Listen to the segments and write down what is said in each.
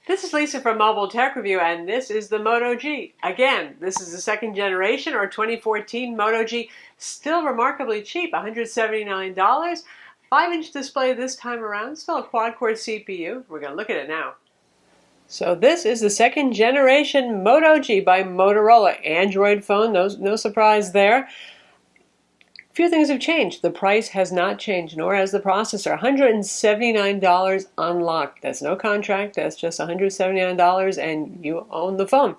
This is Lisa from Mobile Tech Review, and this is the Moto G. Again, this is the second generation or 2014 Moto G, still remarkably cheap, $179. 5-inch display this time around, still a quad-core CPU. We're going to look at it now. So this is the second generation Moto G by Motorola. Android phone, no surprise there. Few things have changed. The price has not changed, nor has the processor. $179 unlocked. That's no contract. That's just $179 and you own the phone.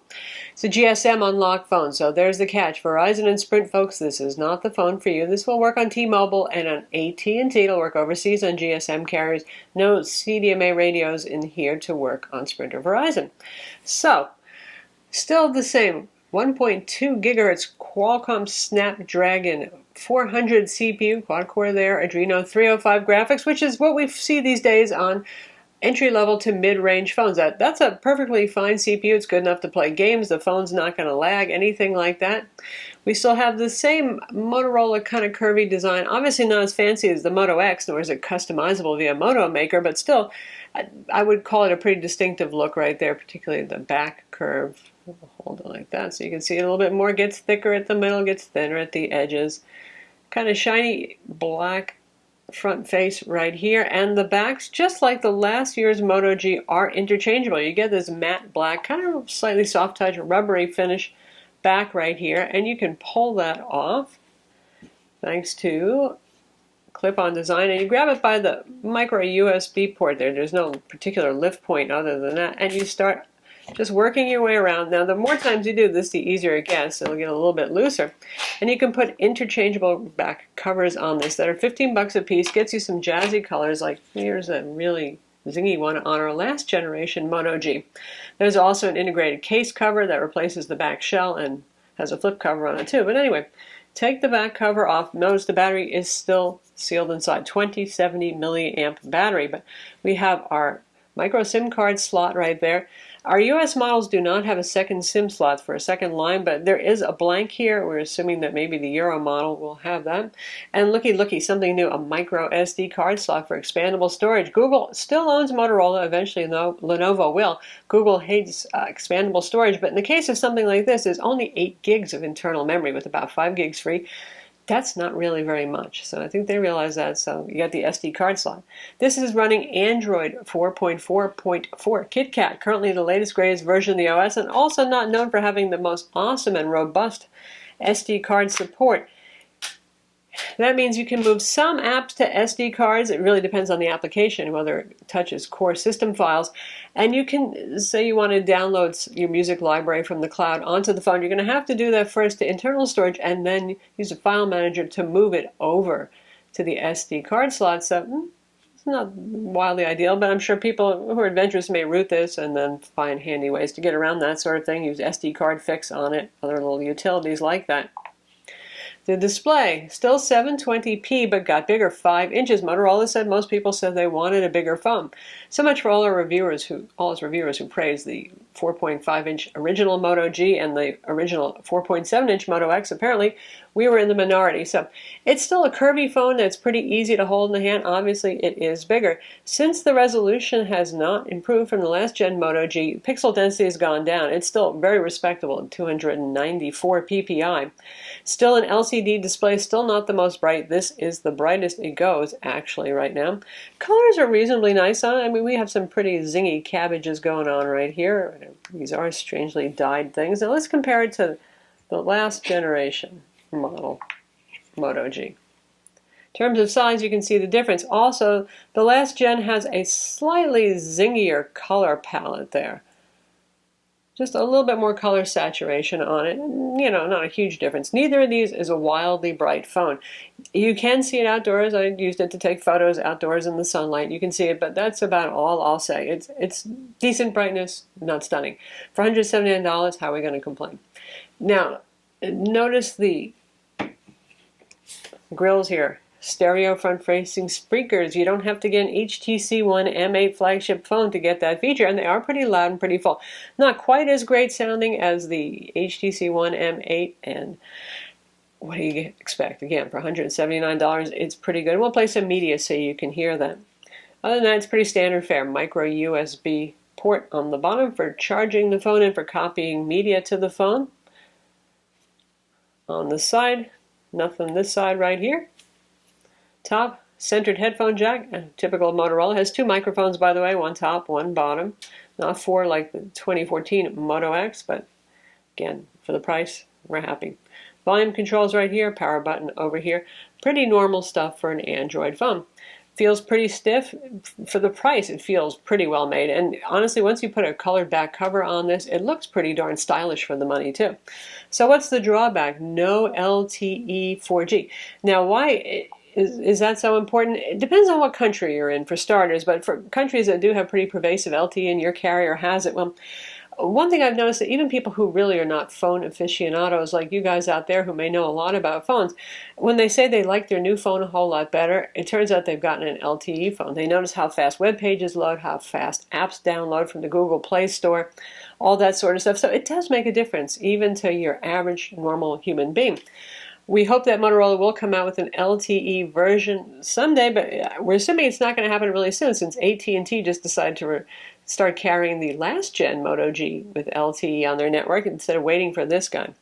It's a GSM unlocked phone, so there's the catch. Verizon and Sprint, folks, this is not the phone for you. This will work on T-Mobile and on AT&T. It'll work overseas on GSM carriers. No CDMA radios in here to work on Sprint or Verizon. So, still the same. 1.2 gigahertz Qualcomm Snapdragon 400 CPU, quad-core there, Adreno 305 graphics, which is what we see these days on entry-level to mid-range phones. That's a perfectly fine CPU. It's good enough to play games. The phone's not going to lag, anything like that. We still have the same Motorola kind of curvy design. Obviously not as fancy as the Moto X, nor is it customizable via Moto Maker, but still, I would call it a pretty distinctive look right there, particularly the back curve. Hold it like that so you can see it a little bit more. Gets thicker at the middle, gets thinner at the edges. Kind of shiny black front face right here, and the backs, just like the last year's Moto G, are interchangeable. You get this matte black, kind of slightly soft touch, rubbery finish back right here, and you can pull that off thanks to clip-on design, and you grab it by the micro USB port there. There's no particular lift point other than that, and you start just working your way around. Now, the more times you do this, the easier it gets. It'll get a little bit looser. And you can put interchangeable back covers on this that are 15 bucks a piece. Gets you some jazzy colors, like here's a really zingy one on our last generation Moto G. There's also an integrated case cover that replaces the back shell and has a flip cover on it too. But anyway, take the back cover off. Notice the battery is still sealed inside. 2070 milliamp battery. But we have our micro SIM card slot right there. Our US models do not have a second SIM slot for a second line, but there is a blank here. We're assuming that maybe the Euro model will have that. And looky, something new, a micro SD card slot for expandable storage. Google still owns Motorola. Eventually, Lenovo will. Google hates expandable storage, but in the case of something like this, there's only 8 gigs of internal memory with about 5 gigs free. That's not really very much. So I think they realize that, so you got the SD card slot. This is running Android 4.4.4 KitKat, currently the latest, greatest version of the OS, and also not known for having the most awesome and robust SD card support. That means you can move some apps to SD cards. It really depends on the application, whether it touches core system files. And you can say you want to download your music library from the cloud onto the phone. You're going to have to do that first to internal storage and then use a file manager to move it over to the SD card slot. So it's not wildly ideal, but I'm sure people who are adventurous may root this and then find handy ways to get around that sort of thing. Use SD card fix on it, other little utilities like that. The display, still 720p, but got bigger, 5 inches. Motorola said most people said they wanted a bigger phone. So much for all its reviewers who praised the 4.5-inch original Moto G and the original 4.7-inch Moto X. Apparently, we were in the minority. So it's still a curvy phone that's pretty easy to hold in the hand. Obviously, it is bigger. Since the resolution has not improved from the last gen Moto G, pixel density has gone down. It's still very respectable at 294 ppi. Still an LCD display, still not the most bright. This is the brightest it goes, actually, right now. Colors are reasonably nice on it. I mean, we have some pretty zingy cabbages going on right here. These are strangely dyed things. Now let's compare it to the last generation model, Moto G. In terms of size, you can see the difference. Also, the last gen has a slightly zingier color palette there. Just a little bit more color saturation on it. You know, not a huge difference. Neither of these is a wildly bright phone. You can see it outdoors. I used it to take photos outdoors in the sunlight. You can see it, but that's about all I'll say. It's decent brightness, not stunning. For $179, how are we going to complain? Now, notice the grills here. Stereo front-facing speakers. You don't have to get an HTC One M8 flagship phone to get that feature, and they are pretty loud and pretty full. Not quite as great sounding as the HTC One M8, and what do you expect? Again, for $179, it's pretty good. We'll play some media so you can hear that. Other than that, it's pretty standard fare. Micro USB port on the bottom for charging the phone and for copying media to the phone. On the side, nothing this side right here. Top, centered headphone jack, typical Motorola. Has two microphones, by the way, one top, one bottom. Not four like the 2014 Moto X, but again, for the price, we're happy. Volume controls right here, power button over here. Pretty normal stuff for an Android phone. Feels pretty stiff. For the price, it feels pretty well made. And honestly, once you put a colored back cover on this, it looks pretty darn stylish for the money too. So what's the drawback? No LTE 4G. Now, why is that so important? It depends on what country you're in, for starters. But for countries that do have pretty pervasive LTE and your carrier has it, well, one thing I've noticed that even people who really are not phone aficionados, like you guys out there who may know a lot about phones, when they say they like their new phone a whole lot better, it turns out they've gotten an LTE phone. They notice how fast web pages load, how fast apps download from the Google Play Store, all that sort of stuff. So it does make a difference, even to your average, normal human being. We hope that Motorola will come out with an LTE version someday, but we're assuming it's not going to happen really soon, since AT&T just decided to start carrying the last gen Moto G with LTE on their network instead of waiting for this guy.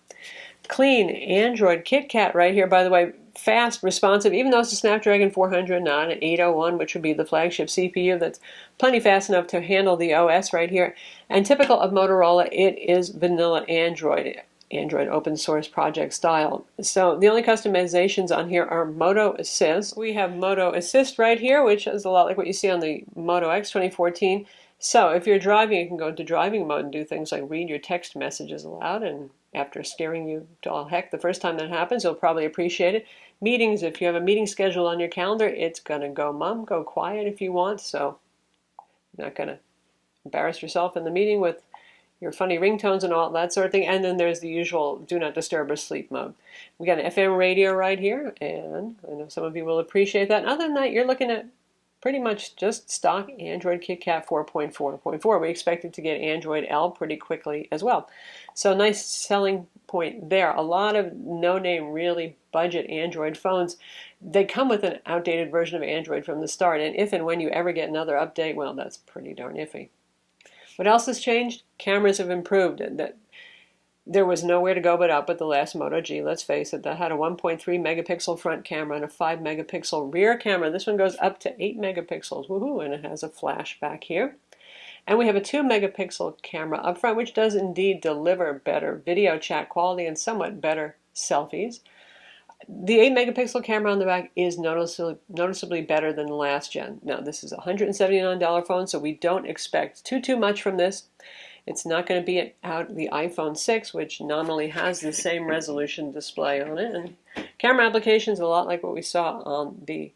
Clean Android KitKat right here, by the way, fast, responsive, even though it's a Snapdragon 400, not an 801, which would be the flagship CPU. That's plenty fast enough to handle the OS right here. And typical of Motorola, it is vanilla Android open source project style. So the only customizations on here are Moto Assist. We have Moto Assist right here, which is a lot like what you see on the Moto X 2014. So if you're driving, you can go into driving mode and do things like read your text messages aloud, and after scaring you to all heck the first time that happens, you'll probably appreciate it. Meetings, if you have a meeting scheduled on your calendar, it's going to go quiet if you want, so you're not going to embarrass yourself in the meeting with your funny ringtones and all that sort of thing. And then there's the usual do not disturb or sleep mode. We got an FM radio right here, and I know some of you will appreciate that. And other than that, you're looking at pretty much just stock Android KitKat 4.4.4. We expected to get Android L pretty quickly as well. So nice selling point there. A lot of no-name, really budget Android phones, they come with an outdated version of Android from the start. And if and when you ever get another update, well, that's pretty darn iffy. What else has changed? Cameras have improved. There was nowhere to go but up with the last Moto G, let's face it. That had a 1.3 megapixel front camera and a 5 megapixel rear camera. This one goes up to 8 megapixels, woohoo, and it has a flash back here. And we have a 2 megapixel camera up front, which does indeed deliver better video chat quality and somewhat better selfies. The 8 megapixel camera on the back is noticeably better than the last gen. Now, this is a $179 phone, so we don't expect too much from this. It's not going to be out the iPhone 6, which nominally has the same resolution display on it. And camera applications, a lot like what we saw on the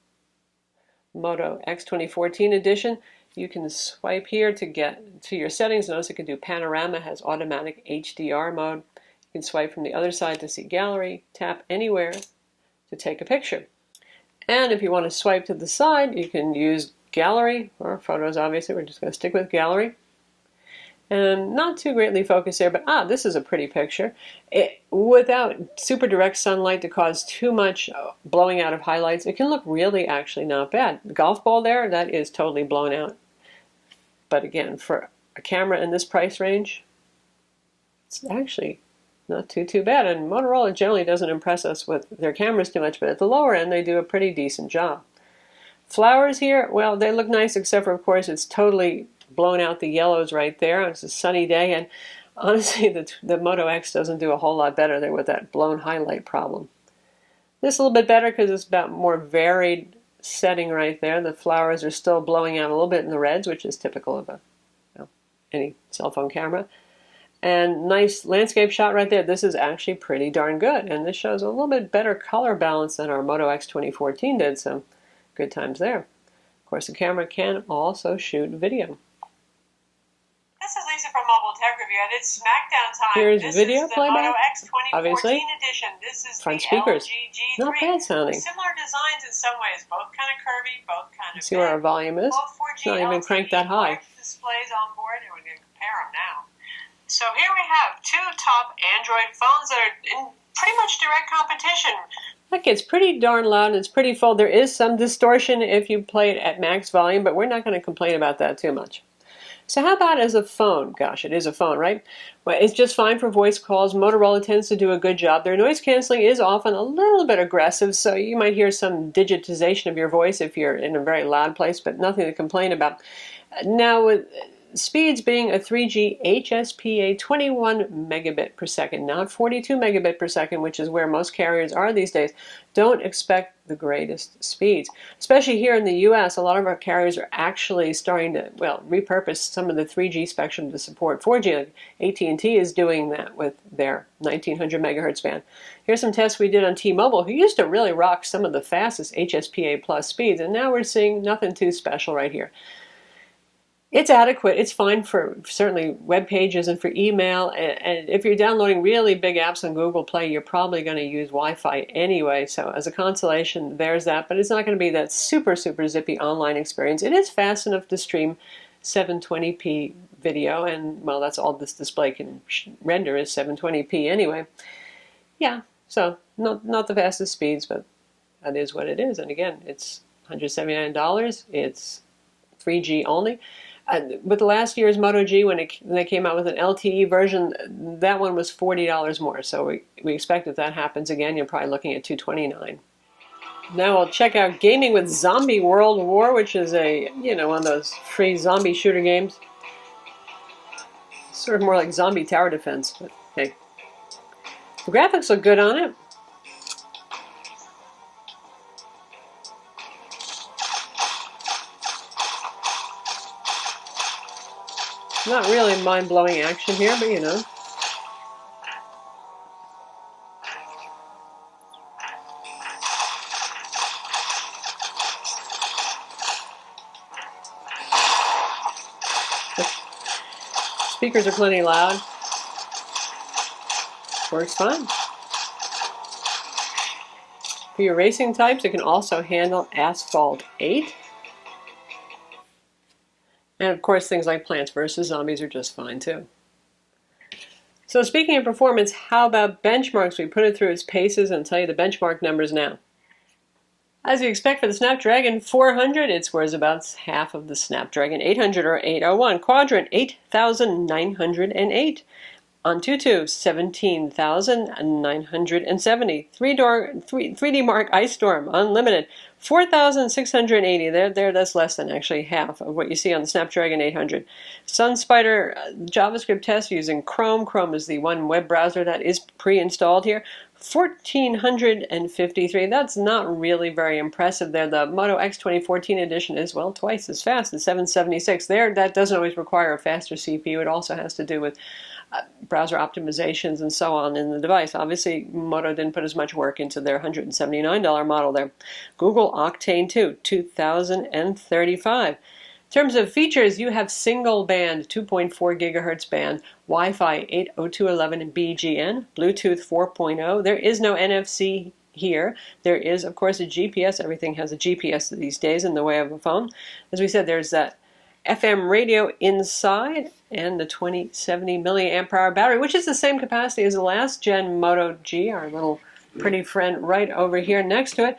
Moto X 2014 edition. You can swipe here to get to your settings. Notice it can do panorama, has automatic HDR mode. You can swipe from the other side to see gallery, tap anywhere to take a picture. And if you want to swipe to the side, you can use gallery, or photos obviously. We're just going to stick with gallery. And not too greatly focused there, but this is a pretty picture. Without super direct sunlight to cause too much blowing out of highlights, it can look really actually not bad. The golf ball there, that is totally blown out. But again, for a camera in this price range, it's actually not too bad. And Motorola generally doesn't impress us with their cameras too much, but at the lower end, they do a pretty decent job. Flowers here, well, they look nice, except for, of course, it's totally blown out the yellows right there. It's a sunny day, and honestly, the Moto X doesn't do a whole lot better there with that blown highlight problem. This a little bit better because it's about more varied setting right there. The flowers are still blowing out a little bit in the reds, which is typical of any cell phone camera. And nice landscape shot right there. This is actually pretty darn good, and this shows a little bit better color balance than our Moto X 2014 did, so good times there. Of course, the camera can also shoot video. This is Lisa from Mobile Tech Review, and it's Smackdown time. Here's this video is the playback, Moto X 2014 obviously. edition. This is Front the speakers. LG G3. Not bad sounding. Similar designs in some ways, both kind of curvy, both kind of See where our volume is? both 4G It's not even LTE cranked that high. displays on board, and we're going to compare them now. So here we have two top Android phones that are in pretty much direct competition. Look, it's pretty darn loud and it's pretty full. There is some distortion if you play it at max volume, but we're not going to complain about that too much. So how about as a phone? Gosh, it is a phone, right? Well, it's just fine for voice calls. Motorola tends to do a good job. Their noise canceling is often a little bit aggressive, so you might hear some digitization of your voice if you're in a very loud place, but nothing to complain about. Now, with speeds being a 3G HSPA 21 megabit per second, not 42 megabit per second, which is where most carriers are these days, don't expect the greatest speeds. Especially here in the US, a lot of our carriers are actually starting to, well, repurpose some of the 3G spectrum to support 4G. Like AT&T is doing that with their 1900 megahertz band. Here's some tests we did on T-Mobile, who used to really rock some of the fastest HSPA plus speeds, and now we're seeing nothing too special right here. It's adequate. It's fine for certainly web pages and for email. And if you're downloading really big apps on Google Play, you're probably going to use Wi-Fi anyway. So as a consolation, there's that. But it's not going to be that super, super zippy online experience. It is fast enough to stream 720p video. And, well, that's all this display can render is 720p anyway. Yeah, so not the fastest speeds, but that is what it is. And again, it's $179. It's 3G only. With last year's Moto G, when they came out with an LTE version, that one was $40 more. So we expect if that happens again, you're probably looking at $229. Now we'll check out Gaming with Zombie World War, which is one of those free zombie shooter games. Sort of more like Zombie Tower Defense, but hey. The graphics look good on it. Not really mind-blowing action here, but you know. Speakers are plenty loud. Works fine. For your racing types, it can also handle Asphalt 8. And of course, things like Plants vs. Zombies are just fine too. So speaking of performance, how about benchmarks? We put it through its paces and tell you the benchmark numbers now. As you expect for the Snapdragon 400, it scores about half of the Snapdragon 800 or 801. Quadrant 8,908. Antutu 17,970. 3D Mark Ice Storm Unlimited 4,680. There, that's less than actually half of what you see on the Snapdragon 800. SunSpider JavaScript test using Chrome. Chrome is the one web browser that is pre-installed here. 1,453. That's not really very impressive there. The Moto X 2014 edition is, well, twice as fast at 776. There, that doesn't always require a faster CPU. It also has to do with browser optimizations and so on in the device. Obviously, Moto didn't put as much work into their $179 model there. Google Octane 2, 2,035. In terms of features, you have single band, 2.4 gigahertz band, Wi-Fi 802.11 BGN, Bluetooth 4.0. There is no NFC here. There is, of course, a GPS. Everything has a GPS these days in the way of a phone. As we said, there's that FM radio inside and the 2070 milliamp hour battery, which is the same capacity as the last gen Moto G, our little pretty friend right over here next to it.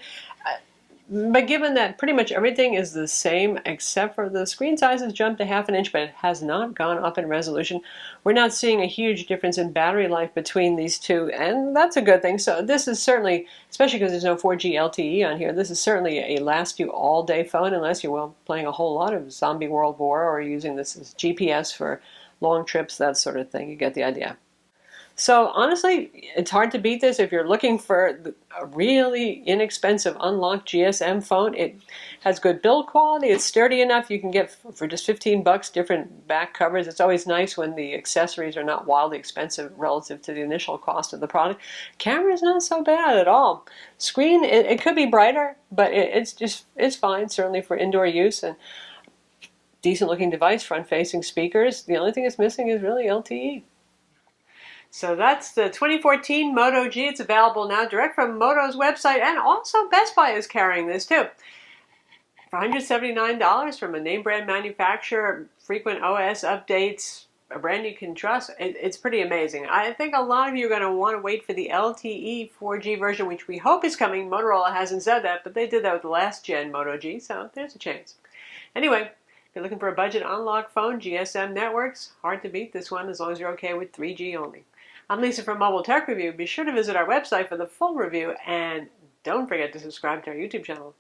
But given that pretty much everything is the same except for the screen size has jumped a half an inch, but it has not gone up in resolution, we're not seeing a huge difference in battery life between these two, and that's a good thing. So this is certainly, especially because there's no 4G LTE on here, this is certainly a last you all day phone unless you're, well, playing a whole lot of Zombie World War or using this as GPS for long trips, that sort of thing. You get the idea. So honestly, it's hard to beat this if you're looking for a really inexpensive unlocked GSM phone. It has good build quality. It's sturdy enough. You can get for just $15 different back covers. It's always nice when the accessories are not wildly expensive relative to the initial cost of the product. Camera is not so bad at all. Screen, it could be brighter, but it's fine, certainly for indoor use, and decent looking device, front facing speakers. The only thing it's missing is really LTE. So that's the 2014 Moto G. It's available now direct from Moto's website, and also Best Buy is carrying this too. For $179 from a name brand manufacturer, frequent OS updates, a brand you can trust, it's pretty amazing. I think a lot of you are going to want to wait for the LTE 4G version, which we hope is coming. Motorola hasn't said that, but they did that with the last gen Moto G, so there's a chance. Anyway, you're looking for a budget unlock phone, GSM networks, hard to beat this one as long as you're okay with 3G only. I'm Lisa from Mobile Tech Review. Be sure to visit our website for the full review, and don't forget to subscribe to our YouTube channel.